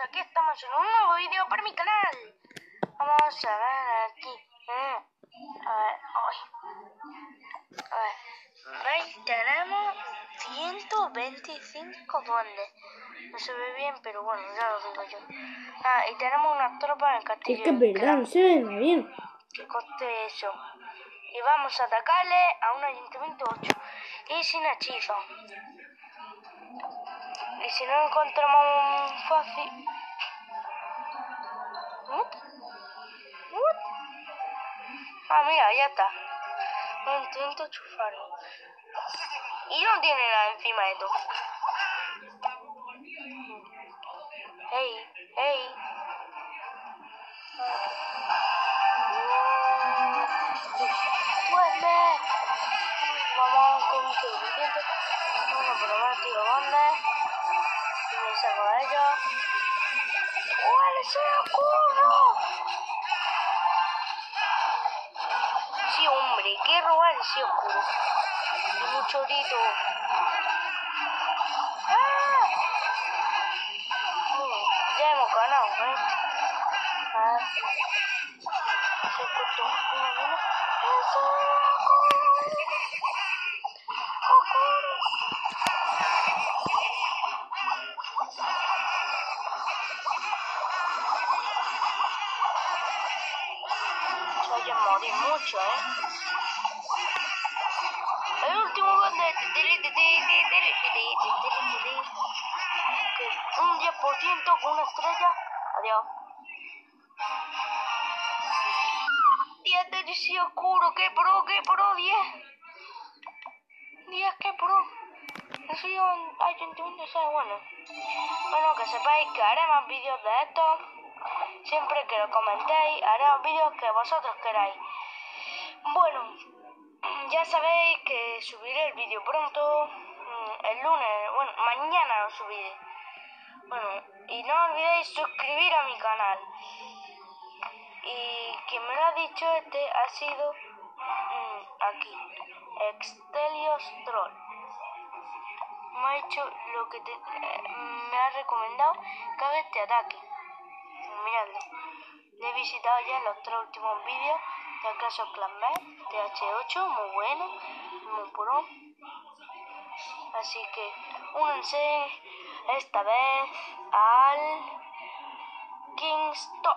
aquí estamos en un nuevo vídeo para mi canal. Vamos a ver aquí. A ver, ¿veis? Tenemos 125 duendes. No se ve bien, pero bueno, ya lo digo yo. Y tenemos una tropa en el castillo. Es que es verdad, no se ve nada bien. Que coste eso. Y vamos a atacarle a un ayuntamiento 8. Y sin hechizo. Y si no encontramos un fácil... ¿What? Mira, ya está. Un intento chufarlo. Y no tiene nada encima de todo. ¡Ey! ¡Duende! Vamos con un suficiente. Bueno, por lo menos tiro bombas. Y me saco a ellos. ¡Uy, se ocurro! Sí, hombre, ¿qué robar ese oscuro? Y mucho grito. Ya hemos ganado, ¿eh? Se cortó una mina. ¡Eso! Se oye morir mucho, ¿eh? El último duende. Un 10% con una estrella. Adiós. 10 de DC oscuro. ¡Qué pro! 10. 10, qué pro. Eso yo ayuntamiento sea bueno. Bueno, que sepáis que haré más vídeos de estos. Siempre que lo comentéis, haré los vídeos que vosotros queráis. Bueno, ya sabéis que subiré el vídeo pronto. El lunes, bueno, mañana lo subiré. Bueno, y no olvidéis suscribir a mi canal. Y quien me lo ha dicho ha sido aquí, Extelios Troll. Me ha hecho lo que me ha recomendado que haga este ataque. Miradlo. Le he visitado ya en los 3 últimos vídeos de Clash of Clans TH8, muy bueno, muy pro. Así que únanse esta vez al Kingston.